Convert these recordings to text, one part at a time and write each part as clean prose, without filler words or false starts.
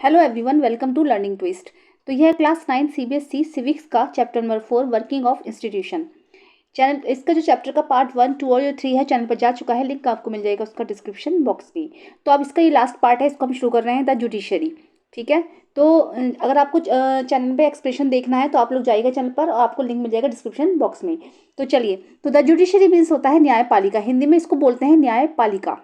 Hello everyone, welcome to learning twist. तो यह है क्लास 9 सीबीएसई सिविक्स का chapter number 4 working of institution. Channel इसका जो चैप्टर का पार्ट 1, 2 और जो 3 है चैनल पर जा चुका है। लिंक आपको मिल जाएगा उसका डिस्क्रिप्शन बॉक्स में। तो अब इसका ये लास्ट पार्ट है, इसको हम शुरू कर रहे हैं, द जुडिशरी। ठीक है। तो अगर आपको चैनल पे एक्सप्रेशन देखना है तो आप लोग जाइएगा चैनल पर और आपको लिंक मिल जाएगा डिस्क्रिप्शन बॉक्स में। तो चलिए, तो द जुडिशरी मीन्स होता है न्यायपालिका। हिंदी में इसको बोलते हैं न्यायपालिका।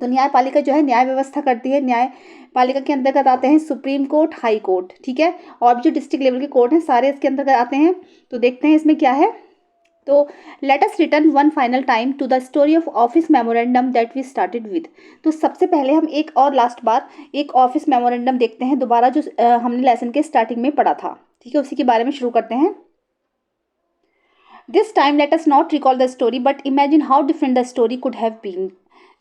तो न्यायपालिका जो है न्याय व्यवस्था करती है। न्यायपालिका के अंतर्गत आते हैं सुप्रीम कोर्ट, हाई कोर्ट। ठीक है। और भी जो डिस्ट्रिक्ट लेवल के कोर्ट हैं सारे इसके अंतर्गत आते हैं। तो देखते हैं इसमें क्या है। तो let us return one final time to the story of office memorandum that we started with. तो सबसे पहले हम एक और लास्ट बार एक ऑफिस मेमोरेंडम देखते हैं दोबारा, जो हमने लेसन के स्टार्टिंग में पढ़ा था। ठीक है, उसी के बारे में शुरू करते हैं। This time let us not recall the story but imagine how different the story could have been.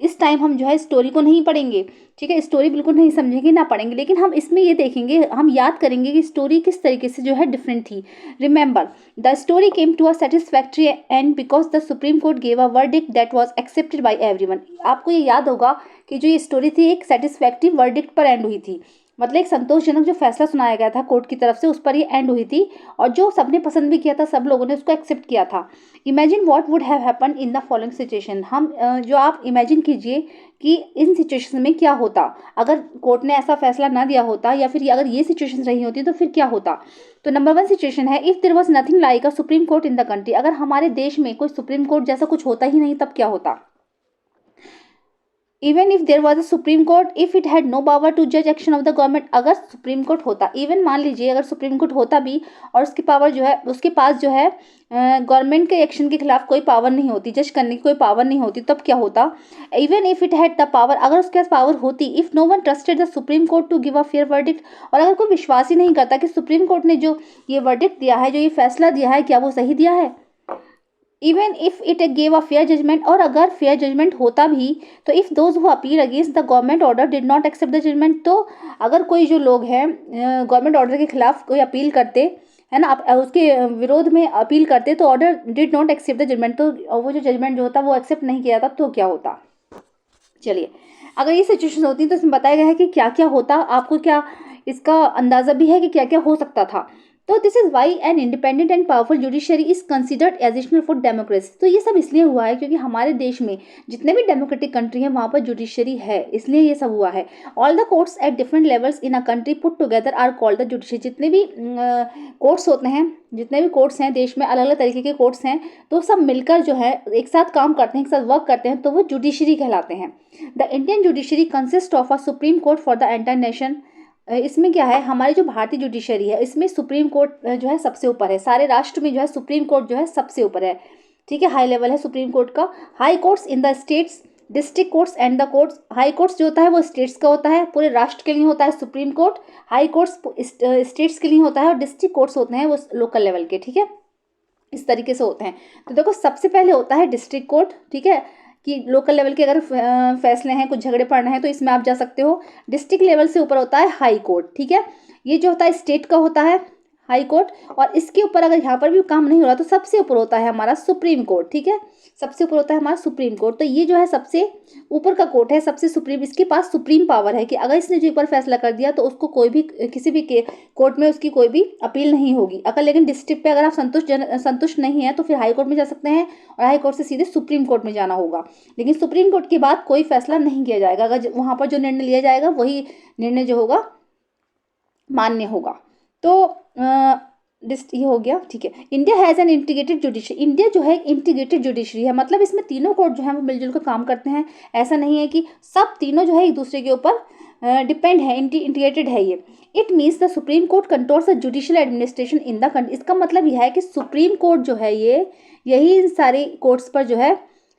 इस टाइम हम जो है स्टोरी को नहीं पढ़ेंगे। ठीक है, स्टोरी बिल्कुल नहीं समझेंगे ना पढ़ेंगे, लेकिन हम इसमें ये देखेंगे, हम याद करेंगे कि स्टोरी किस तरीके से जो है डिफरेंट थी। Remember the story came to a satisfactory end because the supreme court gave a verdict that was accepted by everyone. आपको ये याद होगा कि जो ये स्टोरी थी एक सेटिस्फैक्ट्री वर्डिक्ट पर एंड हुई थी। मतलब एक संतोषजनक जो फैसला सुनाया गया था कोर्ट की तरफ से, उस पर ये एंड हुई थी। और जो सबने पसंद भी किया था, सब लोगों ने उसको एक्सेप्ट किया था। Imagine what would have happen in the following situation. हम जो आप इमेजिन कीजिए कि इन सिचुएशन में क्या होता अगर कोर्ट ने ऐसा फैसला ना दिया होता, या फिर अगर ये सिचुएशन रही होती तो फिर क्या होता। तो नंबर 1 सिचुएशन है, if there was nothing like a supreme court in the country. अगर हमारे देश में कोई सुप्रीम कोर्ट जैसा कुछ होता ही नहीं, तब क्या होता। Even if there was a supreme court if it had no power to जज एक्शन ऑफ द गवर्नमेंट। अगर सुप्रीम कोर्ट होता, इवन मान लीजिए अगर सुप्रीम कोर्ट होता भी और उसकी पावर जो है, उसके पास जो है गवर्नमेंट के एक्शन के खिलाफ कोई पावर नहीं होती, जज करने की कोई पावर नहीं होती, तब क्या होता। Even if it had the power, अगर उसके पास पावर होती, if no one trusted the supreme court to give a fair verdict. और अगर कोई विश्वास ही नहीं करता कि सुप्रीम कोर्ट ने जो ये वर्डिक्ट दिया है, जो ये फैसला दिया है, क्या वो सही दिया है। Even if it gave a fair judgment, और अगर फेयर जजमेंट होता भी, तो if those who appeal against the government order did not accept the judgment. तो अगर कोई जो लोग हैं गवर्नमेंट ऑर्डर के खिलाफ कोई अपील करते है ना, उसके विरोध में अपील करते, तो order did not accept the judgment, तो वो जो जजमेंट जो होता वो एक्सेप्ट नहीं किया जाता, तो क्या होता। चलिए, अगर ये सिचुएशन होती तो इसमें बताया गया है कि क्या क्या होता। आपको क्या इसका अंदाजा भी है कि क्या क्या हो सकता था। तो this is why an independent and powerful judiciary is considered additional for democracy. तो ये सब इसलिए हुआ है क्योंकि हमारे देश में जितने भी डेमोक्रेटिक कंट्री है वहाँ पर जुडिशरी है, इसलिए ये सब हुआ है। All the courts at different levels in a country put together are called the judiciary. जितने भी कोर्ट्स होते हैं, जितने भी कोर्ट्स हैं देश में, अलग अलग तरीके के कोर्ट्स हैं, तो सब मिलकर जो है एक साथ काम करते हैं, एक साथ वर्क करते हैं, तो वो जुडिशरी कहलाते हैं। The Indian judiciary consist of a supreme court for the entire nation. इसमें क्या है, हमारी जो भारतीय जुडिशरी है इसमें सुप्रीम कोर्ट जो है सबसे ऊपर है। सारे राष्ट्र में जो है सुप्रीम कोर्ट जो है सबसे ऊपर है। ठीक है, हाई लेवल है सुप्रीम कोर्ट का। High courts in the states, district courts and the courts. High courts जो होता है वो स्टेट्स का होता है, पूरे राष्ट्र के लिए होता है supreme court. High courts states के लिए होता है, और डिस्ट्रिक्ट कोर्ट्स होते हैं वो लोकल लेवल के। ठीक है, इस तरीके से होते हैं। तो देखो, सबसे पहले होता है डिस्ट्रिक्ट कोर्ट। ठीक है, कि लोकल लेवल के अगर फैसले हैं, कुछ झगड़े पड़ना है, तो इसमें आप जा सकते हो। डिस्ट्रिक्ट लेवल से ऊपर होता है हाई कोर्ट। ठीक है, ये जो होता है स्टेट का होता है हाई कोर्ट। और इसके ऊपर अगर यहाँ पर भी काम नहीं हो रहा तो सबसे ऊपर होता है हमारा सुप्रीम कोर्ट। ठीक है, सबसे ऊपर होता है हमारा सुप्रीम कोर्ट। तो ये जो है सबसे ऊपर का कोर्ट है, सबसे सुप्रीम, इसके पास सुप्रीम पावर है कि अगर इसने जो ऊपर फैसला कर दिया तो उसको कोई भी किसी भी कोर्ट में उसकी कोई भी अपील नहीं होगी। अगर लेकिन डिस्ट्रिक्ट पे अगर आप संतुष्ट नहीं है तो फिर हाई कोर्ट में जा सकते हैं, और हाई कोर्ट से सीधे सुप्रीम कोर्ट में जाना होगा। लेकिन सुप्रीम कोर्ट के बाद कोई फैसला नहीं किया जाएगा। अगर वहाँ पर जो निर्णय लिया जाएगा वही निर्णय जो होगा मान्य होगा। तो ये हो गया। ठीक है, India has an integrated judiciary. India जो है इंटीग्रेटेड जुडिशरी है, मतलब इसमें तीनों कोर्ट जो है वो मिलजुल कर काम करते हैं। ऐसा नहीं है कि सब तीनों जो है एक दूसरे के ऊपर डिपेंड है, इंटीग्रेटेड है ये। It means the supreme court controls the judicial administration in the country. इसका मतलब यह है कि सुप्रीम कोर्ट जो है ये, यही इन सारे कोर्ट्स पर जो है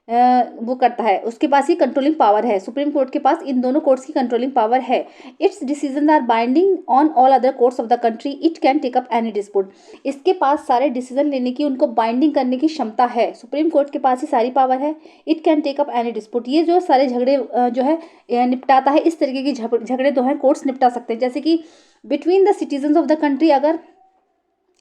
वो करता है, उसके पास ही कंट्रोलिंग पावर है। सुप्रीम कोर्ट के पास इन दोनों कोर्ट्स की कंट्रोलिंग पावर है। Its decision are binding on all other courts of the country. It can take up any dispute. इसके पास सारे डिसीजन लेने की, उनको बाइंडिंग करने की क्षमता है। सुप्रीम कोर्ट के पास ही सारी पावर है। It can take up any dispute. ये जो सारे झगड़े जो है निपटाता है, इस तरीके के झगड़े जो है कोर्ट्स निपटा सकते हैं। जैसे कि between the citizen of the country, अगर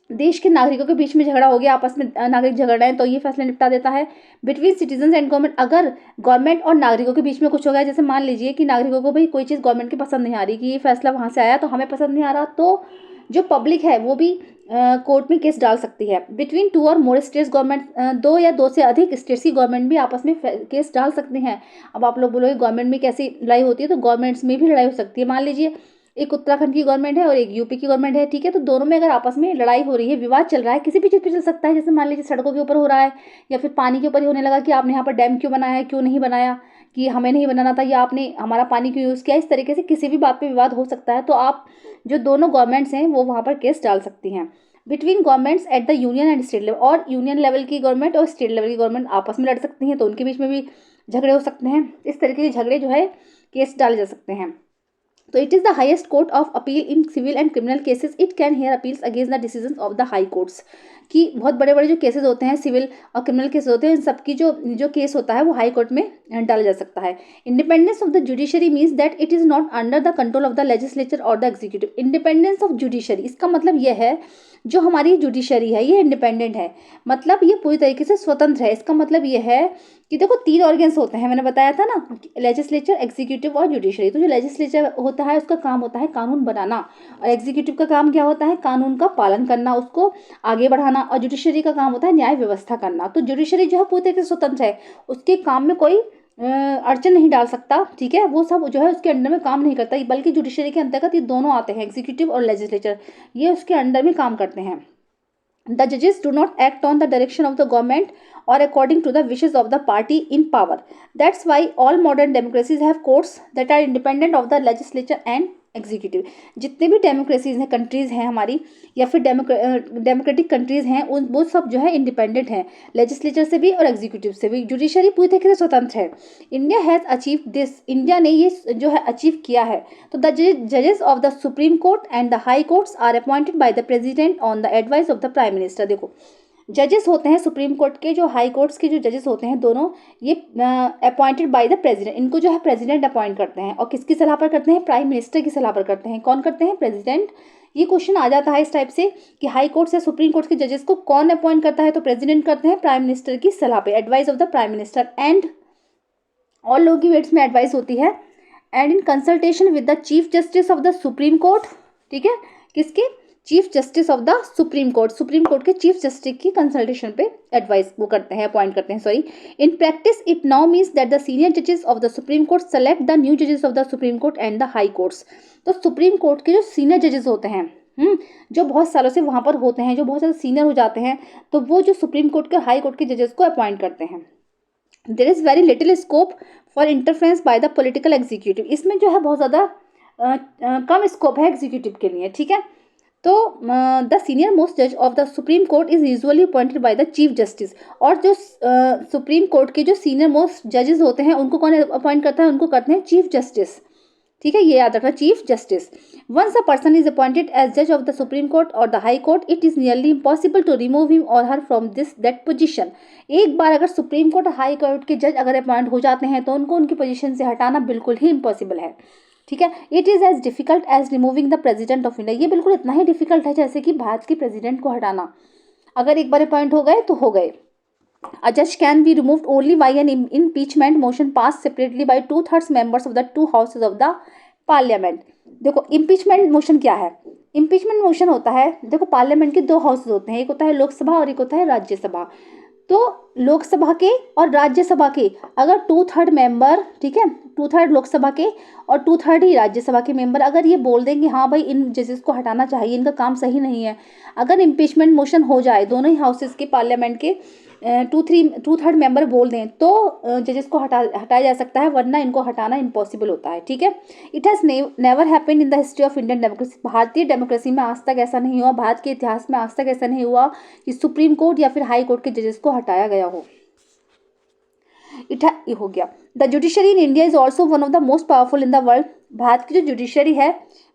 देश के नागरिकों के बीच में झगड़ा हो गया, आपस में नागरिक झगड़ रहे हैं, तो ये फैसला निपटा देता है। बिटवीन सिटीजन एंड गवर्नमेंट, अगर गवर्नमेंट और नागरिकों के बीच में कुछ हो गया, जैसे मान लीजिए कि नागरिकों को भाई कोई चीज़ गवर्नमेंट की पसंद नहीं आ रही, कि ये फैसला वहाँ से आया तो हमें पसंद नहीं आ रहा, तो जो पब्लिक है वो भी कोर्ट में केस डाल सकती है। बिटवीन टू और मोर स्टेट्स गवर्नमेंट, दो या दो से अधिक स्टेट्स की गवर्नमेंट भी आपस में केस डाल सकते हैं। अब आप लोग बोलोगे गवर्नमेंट में कैसी लड़ाई होती है, तो गवर्नमेंट्स में भी लड़ाई हो सकती है। मान लीजिए एक उत्तराखंड की गवर्नमेंट है और एक यूपी की गवर्नमेंट है, ठीक है, तो दोनों में अगर आपस में लड़ाई हो रही है, विवाद चल रहा है, किसी भी चीज़ पे चल सकता है, जैसे मान लीजिए सड़कों के ऊपर हो रहा है या फिर पानी के ऊपर ही होने लगा कि आपने यहाँ पर डैम क्यों बनाया है, क्यों नहीं बनाया, कि हमें नहीं बनाना था, या आपने हमारा पानी क्यों यूज़ किया, इस तरीके से किसी भी बात पे विवाद हो सकता है, तो आप जो दोनों गवर्नमेंट्स हैं वो वहाँ पर केस डाल सकती हैं। Between governments eight the union and state level, और यूनियन लेवल की गवर्नमेंट और स्टेट लेवल की गवर्नमेंट आपस में लड़ सकती हैं, तो उनके बीच में भी झगड़े हो सकते हैं। इस तरीके के झगड़े जो है केस डाले जा सकते हैं। तो it is the highest court of appeal in civil and criminal cases, it can hear appeals against the decisions of the high courts, कि बहुत बड़े बड़े जो केसेस होते हैं, सिविल और क्रिमिनल केसेस होते हैं, इन सबकी जो केस होता है वो हाई कोर्ट में डाला जा सकता है। Independence of the judiciary means that it is not under the control of the legislature और the executive. Independence of judiciary, इसका मतलब यह है जो हमारी जुडिशरी है ये इंडिपेंडेंट है, मतलब ये पूरी तरीके से स्वतंत्र है। इसका मतलब ये है कि देखो तीन ऑर्गन्स होते हैं, मैंने बताया था ना, लेजिस्लेचर, एग्जीक्यूटिव और जुडिशरी। तो जो लेजिस्लेचर होता है उसका काम होता है कानून बनाना, और एग्जीक्यूटिव का काम क्या होता है, कानून का पालन करना, उसको आगे बढ़ाना, और जुडिशरी का काम होता है न्याय व्यवस्था करना। तो जुडिशरी जो है पूरी तरीके से स्वतंत्र है, उसके काम में कोई अड़चन नहीं डाल सकता, ठीक है, वो सब जो है उसके अंडर में काम नहीं करता, बल्कि जुडिशरी के अंतर्गत ये दोनों आते हैं, एग्जीक्यूटिव और लेजिस्लेचर, ये उसके अंडर में काम करते हैं। The judges do not act on the direction of the government or according to the wishes of the party in power. That's why all modern democracies have courts that are independent of the legislature and executive. जितने भी democracies हैं, countries हैं हमारी, या फिर democratic countries हैं, उन वो सब जो है इंडिपेंडेंट हैं, लेजिस्लेचर से भी और एग्जीक्यूटिव से भी। जुडिशरी पूरी तरीके से स्वतंत्र है। India has achieve this, India ने ये जो है अचीव किया है। तो द जजेस of the supreme court and the high courts are appointed by the president on the advice of the prime minister. देखो जजेस होते हैं सुप्रीम कोर्ट के, जो हाई कोर्ट्स के जो जजेस होते हैं दोनों, ये अपॉइंटेड बाय द प्रेसिडेंट, इनको जो है प्रेसिडेंट अपॉइंट करते हैं, और किसकी सलाह पर करते हैं, प्राइम मिनिस्टर की सलाह पर करते हैं। कौन करते हैं, प्रेसिडेंट। ये क्वेश्चन आ जाता है इस टाइप से कि हाई कोर्ट से सुप्रीम कोर्ट के जजेस को कौन अपॉइंट करता है, तो प्रेसिडेंट करते हैं प्राइम मिनिस्टर की सलाह पे, advice of the prime minister, and all लोग की वेट्स में एडवाइस होती है, and in consultation with the chief justice of the supreme court, ठीक है, किसके, chief justice of the supreme court, supreme court के चीफ जस्टिस की कंसल्टेशन पे एडवाइस वो करते हैं, अपॉइंट करते हैं, sorry. In practice it now means that the senior जजेस of the supreme court select the new जजेस of the supreme court and the high courts. तो सुप्रीम कोर्ट के जो सीनियर जजेस होते हैं, जो बहुत सालों से वहाँ पर होते हैं, जो बहुत ज़्यादा सीनियर हो जाते हैं, तो वो जो सुप्रीम कोर्ट के हाई कोर्ट के जजेस को अपॉइंट करते हैं। There is very little scope for interference by the political executive, इसमें जो है बहुत ज़्यादा कम स्कोप है एग्जीक्यूटिव के लिए, ठीक है। तो द सीनियर मोस्ट जज of the supreme court is usually appointed by the chief justice, और जो सुप्रीम कोर्ट के जो सीनियर मोस्ट जजेस होते हैं उनको कौन अपॉइंट करता है, उनको करते हैं चीफ जस्टिस, ठीक है, ये याद रखना, chief justice. Once a person is appointed as जज ऑफ द सुप्रीम कोर्ट और the high court, it is nearly impossible to remove him और her from this that position. एक बार अगर सुप्रीम कोर्ट और हाई कोर्ट के जज अगर अपॉइंट हो जाते हैं तो उनको उनकी पोजीशन से हटाना बिल्कुल ही इम्पॉसिबल है, ठीक है। It is as difficult as removing the president of India, ये बिल्कुल इतना ही डिफिकल्ट है जैसे कि भारत के प्रेसिडेंट को हटाना। अगर एक बार अपॉइंट हो गए तो हो गए। A judge can be removed only by an impeachment motion passed separately by 2/3 members of the two houses of the parliament। देखो इम्पीचमेंट मोशन क्या है, इम्पीचमेंट मोशन होता है, देखो पार्लियामेंट के दो हाउसेज होते हैं, एक होता है लोकसभा और एक होता है राज्यसभा। तो लोकसभा के और राज्यसभा के अगर 2/3 मेंबर, ठीक है, 2/3 लोकसभा के और 2/3 ही राज्यसभा के मेंबर अगर ये बोल देंगे हाँ भाई इन जजेस को हटाना चाहिए, इनका काम सही नहीं है, अगर इम्पीचमेंट मोशन हो जाए, दोनों ही हाउसेस के पार्लियामेंट के 2/3 मेंबर बोल दें तो जजेस को हटाया जा सकता है, वरना इनको हटाना इम्पॉसिबल होता है, ठीक है। It has never happened in the history of Indian democracy, भारतीय डेमोक्रेसी में आज तक ऐसा नहीं हुआ, भारत के इतिहास में आज तक ऐसा नहीं हुआ कि सुप्रीम कोर्ट या फिर हाई कोर्ट के जजेस को हटाया गया हो। हो गया। The judiciary in India is also one of the most powerful in the world, Bharat की जो जुडिशरी है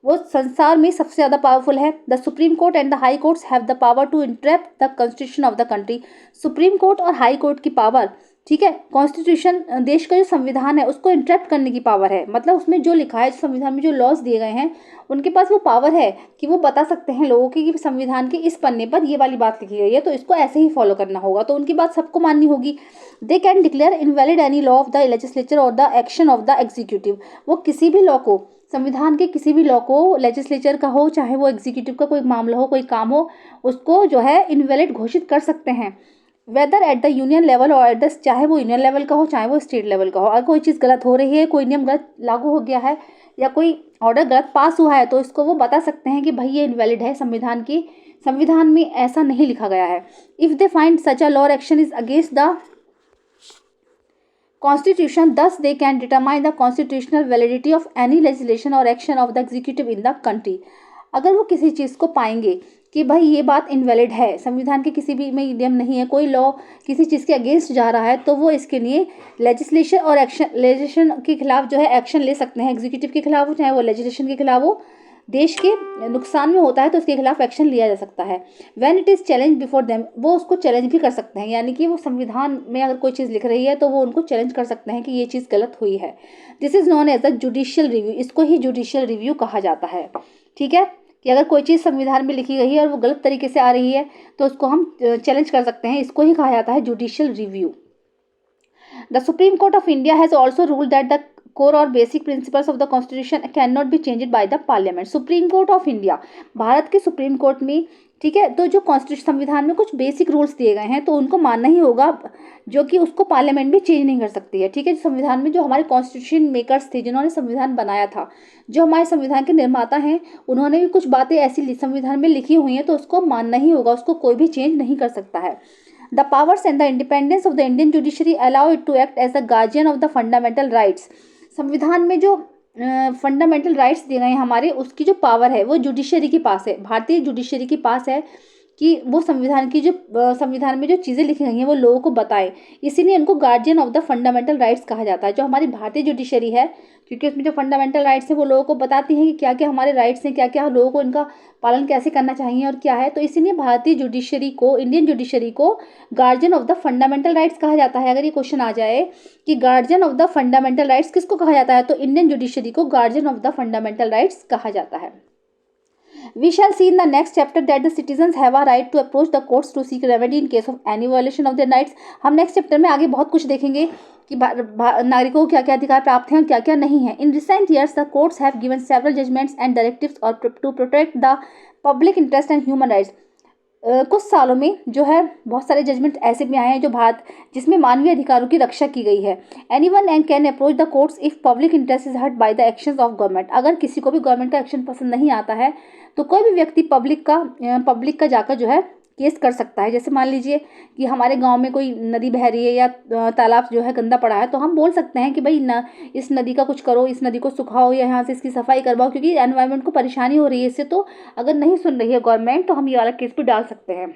वो संसार में सबसे ज़्यादा पावरफुल है। The supreme court and the high courts have the power to interrupt the constitution of the country, supreme court और हाई कोर्ट की पावर ठीक है। कॉन्स्टिट्यूशन देश का जो संविधान है उसको इंटरप्ट करने की पावर है, मतलब उसमें जो लिखा है, संविधान में जो लॉज दिए गए हैं उनके पास वो पावर है कि वो बता सकते हैं लोगों की कि संविधान के इस पन्ने पर ये वाली बात लिखी गई है तो इसको ऐसे ही फॉलो करना होगा, तो उनकी बात सबको माननी होगी। They can declare invalid any law of the legislature और the action of the executive. वो किसी भी लॉ को, संविधान के किसी भी लॉ को, लेजिस्लेचर का हो चाहे वो एग्जीक्यूटिव का कोई मामला हो, कोई काम हो, उसको जो है इनवैलिड घोषित कर सकते हैं, whether at the union level और एट द, चाहे वो यूनियन लेवल का हो चाहे वो स्टेट लेवल का हो। अगर कोई चीज़ गलत हो रही है, कोई नियम गलत लागू हो गया है या कोई ऑर्डर गलत पास हुआ है तो इसको वो बता सकते हैं कि भाई ये इनवैलिड है, संविधान में ऐसा नहीं लिखा गया है। If they find such a law action is against the Constitution, thus they can determine the constitutional validity of any legislation or action of the executive in the country। अगर वो किसी चीज़ को पाएंगे कि भाई ये बात इनवैलिड है, संविधान के किसी भी में नियम नहीं है, कोई लॉ किसी चीज़ के अगेंस्ट जा रहा है, तो वो इसके लिए लेजिस्लेशन के खिलाफ जो है एक्शन ले सकते हैं, एग्जीक्यूटिव के खिलाफ हो चाहे वो लेजिस्लेशन के खिलाफ हो, देश के नुकसान में होता है तो उसके खिलाफ एक्शन लिया जा सकता है। When it is challenge before them, वो उसको चैलेंज भी कर सकते हैं, यानी कि वो संविधान में अगर कोई चीज़ लिख रही है तो वो उनको चैलेंज कर सकते हैं कि ये चीज़ गलत हुई है। This is known as the judicial review, इसको ही जुडिशियल रिव्यू कहा जाता है। ठीक है, कि अगर कोई चीज़ संविधान में लिखी गई है और वो गलत तरीके से आ रही है तो उसको हम चैलेंज कर सकते हैं, इसको ही कहा जाता है judicial review. The Supreme Court of India has also ruled that the core or basic principles of the Constitution cannot be changed by the Parliament। Supreme court of India, Bharat के सुप्रीम कोर्ट में, ठीक है, तो जो constitution संविधान में कुछ basic rules दिए गए हैं तो उनको मानना ही होगा, जो कि उसको पार्लियामेंट भी चेंज नहीं कर सकती है। ठीक है, संविधान में जो हमारे कॉन्स्टिट्यूशन मेकर्स थे, जिन्होंने संविधान बनाया था, जो हमारे संविधान के निर्माता हैं, उन्होंने भी कुछ बातें ऐसी संविधान में लिखी हुई हैं तो उसको मानना ही होगा, उसको कोई भी चेंज नहीं कर सकता है। The powers and the independence of the Indian judiciary allow it to act as the guardian of the fundamental rights। संविधान में जो फंडामेंटल राइट्स दिए गए हैं हमारे, उसकी जो पावर है वो जुडिशरी के पास है, भारतीय जुडिशरी के पास है कि वो संविधान की जो संविधान में जो चीज़ें लिखी गई हैं वो लोगों को बताएं, इसीलिए उनको guardian of the fundamental rights कहा जाता है। जो हमारी भारतीय जुडिशरी है, क्योंकि उसमें जो फंडामेंटल राइट्स हैं वो लोगों को बताती हैं कि क्या क्या हमारे राइट्स हैं, क्या क्या लोगों को इनका पालन कैसे करना चाहिए और क्या है, तो इसीलिए भारतीय जुडिशरी को, इंडियन जुडिशरी को guardian of the fundamental rights कहा जाता है। अगर ये क्वेश्चन आ जाए कि guardian of the fundamental rights किसको कहा जाता है, तो इंडियन जुडिशरी को guardian of the fundamental rights कहा जाता है। We shall see in the next chapter that the citizens have a right to approach the courts to seek remedy in case of any violation of their rights। हम next chapter में आगे बहुत कुछ देखेंगे कि नागरिकों को क्या क्या अधिकार प्राप्त हैं और क्या क्या नहीं है। In recent years the courts have given several judgments and directives और to protect the public interest and human rights. कुछ सालों में जो है बहुत सारे जजमेंट ऐसे भी आए हैं जो भारत, जिसमें मानवीय अधिकारों की रक्षा की गई है। Anyone and can approach the courts if public interest is hurt by the actions of government. अगर किसी को भी गवर्नमेंट का एक्शन पसंद नहीं आता है तो कोई भी व्यक्ति पब्लिक का जाकर जो है केस कर सकता है। जैसे मान लीजिए कि हमारे गांव में कोई नदी बह रही है या तालाब जो है गंदा पड़ा है, तो हम बोल सकते हैं कि भाई इस नदी का कुछ करो, इस नदी को सुखाओ या यहाँ से इसकी सफाई करवाओ, क्योंकि एनवायरनमेंट को परेशानी हो रही है इससे। तो अगर नहीं सुन रही है गवर्नमेंट तो हम ये वाला केस भी डाल सकते हैं।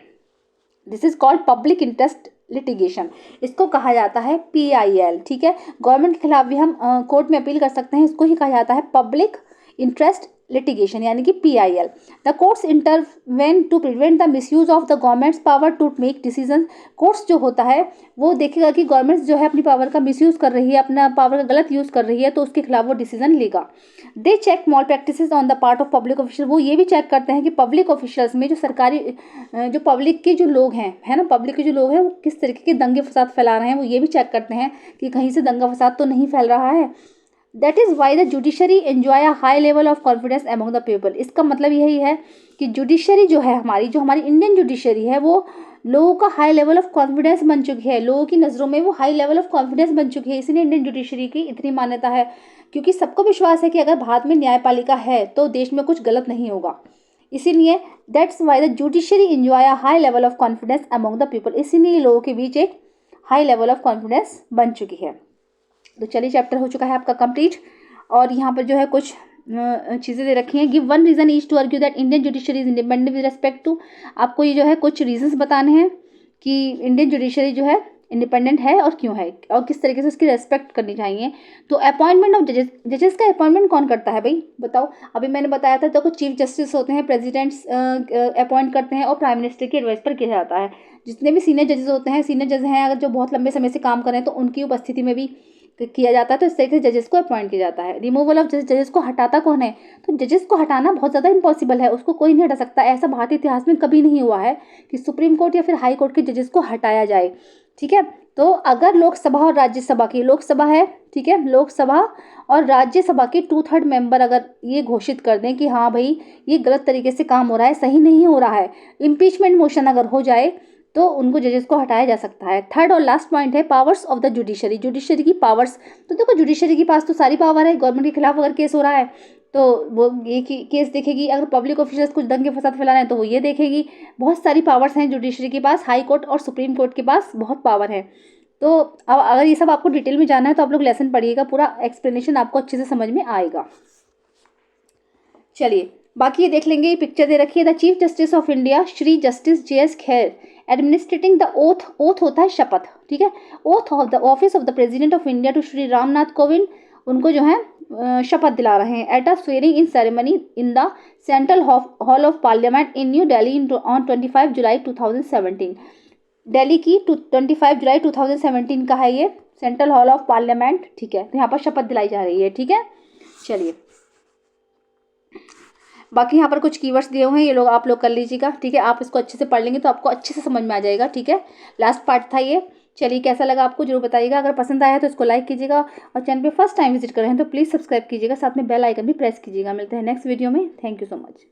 This is called public interest litigation, इसको कहा जाता है PIL। ठीक है, गवर्नमेंट के खिलाफ भी हम कोर्ट में अपील कर सकते हैं, इसको ही कहा जाता है पब्लिक इंटरेस्ट लिटिगेशन यानी कि PIL। The courts intervene to prevent the misuse of the government's power to make decision. Courts जो होता है वो देखेगा कि गवर्नमेंट जो है अपनी पावर का मिसयूज कर रही है, अपना पावर का गलत यूज़ कर रही है, तो उसके खिलाफ वो डिसीजन लेगा। They check malpractices on the part of public official. वो ये भी चेक करते हैं कि पब्लिक ऑफिशियल्स में जो सरकारी जो पब्लिक के जो लोग हैं, है ना, पब्लिक के जो लोग हैं वो किस तरीके के दंगे फसाद फैला रहे हैं, वो ये भी चेक करते हैं कि कहीं से दंगा फसाद तो नहीं फैल रहा है। That is why the judiciary enjoy a high level of confidence among the people. इसका मतलब यही है कि जुडिशरी जो है हमारी इंडियन जुडिशरी है वो लोगों का हाई लेवल ऑफ कॉन्फिडेंस बन चुकी है, लोगों की नज़रों में वो हाई लेवल ऑफ कॉन्फिडेंस बन चुकी है। इसलिए इंडियन जुडिशरी की इतनी मान्यता है, क्योंकि सबको विश्वास है कि अगर भारत में न्यायपालिका है तो देश में कुछ गलत नहीं होगा। इसीलिए that's why the judiciary enjoy a high level of confidence among the people. इसीलिए लोगों के बीच एक हाई लेवल ऑफ कॉन्फिडेंस बन चुकी है। तो चलिए, चैप्टर हो चुका है आपका कंप्लीट, और यहाँ पर जो है कुछ चीज़ें दे रखी हैं। Give one reason each to argue that Indian judiciary is independent with respect to. आपको ये जो है कुछ रीजंस बताने हैं कि इंडियन जुडिशरी जो है इंडिपेंडेंट है और क्यों है, और किस तरीके से उसकी रेस्पेक्ट करनी चाहिए। तो अपॉइंटमेंट ऑफ जजेस का अपॉइंटमेंट कौन करता है भाई, बताओ। अभी मैंने बताया था, तो कुछ चीफ जस्टिस होते हैं, प्रेसिडेंट्स अपॉइंट करते हैं, और प्राइम मिनिस्टर की एडवाइस पर किया जाता है। जितने भी सीनियर जजेस होते हैं, सीनियर जज हैं अगर जो बहुत लंबे समय से काम कर रहे हैं तो उनकी उपस्थिति में भी किया जाता है। तो इस तरीके से जजेस को अपॉइंट किया जाता है। रिमूवल ऑफ जजेस को हटाता कौन है? तो जजेस को हटाना बहुत ज़्यादा इम्पॉसिबल है, उसको कोई नहीं हटा सकता। ऐसा भारतीय इतिहास में कभी नहीं हुआ है कि सुप्रीम कोर्ट या फिर हाई कोर्ट के जजेस को हटाया जाए। ठीक है, तो अगर लोकसभा और राज्यसभा की, लोकसभा है ठीक है, लोकसभा और राज्यसभा के 2/3 मेंबर अगर ये घोषित कर दें कि हाँ भाई ये गलत तरीके से काम हो रहा है, सही नहीं हो रहा है, इम्पीचमेंट मोशन अगर हो जाए तो उनको जजेस को हटाया जा सकता है। थर्ड और लास्ट पॉइंट है powers of the judiciary, judiciary की पावर्स। तो देखो जुडिशरी के पास तो सारी पावर है, गवर्नमेंट के खिलाफ अगर केस हो रहा है तो वो ये केस देखेगी, अगर पब्लिक ऑफिसर्स कुछ दंगे फसाद फैला रहे हैं तो वो ये देखेगी। बहुत सारी पावर्स हैं जुडिशरी के पास, हाई कोर्ट और सुप्रीम कोर्ट के पास बहुत पावर है। तो अब अगर ये सब आपको डिटेल में जानना है तो आप लोग लेसन पढ़िएगा, पूरा एक्सप्लेनेशन आपको अच्छे से समझ में आएगा। चलिए बाकी ये देख लेंगे, ये पिक्चर दे रखी है, the chief justice of India Shri justice J S. Khehar administrating the oath, oath होता है शपथ, ठीक है, oath of the office of the president of India to Shri Ramnath Kovind, उनको जो है शपथ दिला रहे हैं at a swearing in ceremony in the central hall of parliament in New Delhi on 25 July 2017। Delhi की 25 जुलाई 2017 का है ये सेंट्रल हॉल ऑफ पार्लियामेंट, ठीक है, तो यहाँ पर शपथ दिलाई जा रही है। ठीक है, चलिए बाकी यहाँ पर कुछ कीवर्ड्स दिए हुए हैं, ये लोग आप लोग कर लीजिएगा। ठीक है, आप इसको अच्छे से पढ़ लेंगे तो आपको अच्छे से समझ में आ जाएगा। ठीक है, लास्ट पार्ट था ये। चलिए कैसा लगा आपको जरूर बताइएगा, अगर पसंद आया तो इसको लाइक कीजिएगा और चैनल पे फर्स्ट टाइम विजिट कर रहे हैं तो प्लीज़ सब्सक्राइब कीजिएगा, साथ में बेल आइकन भी प्रेस कीजिएगा। मिलते हैं नेक्स्ट वीडियो में, थैंक यू सो मच।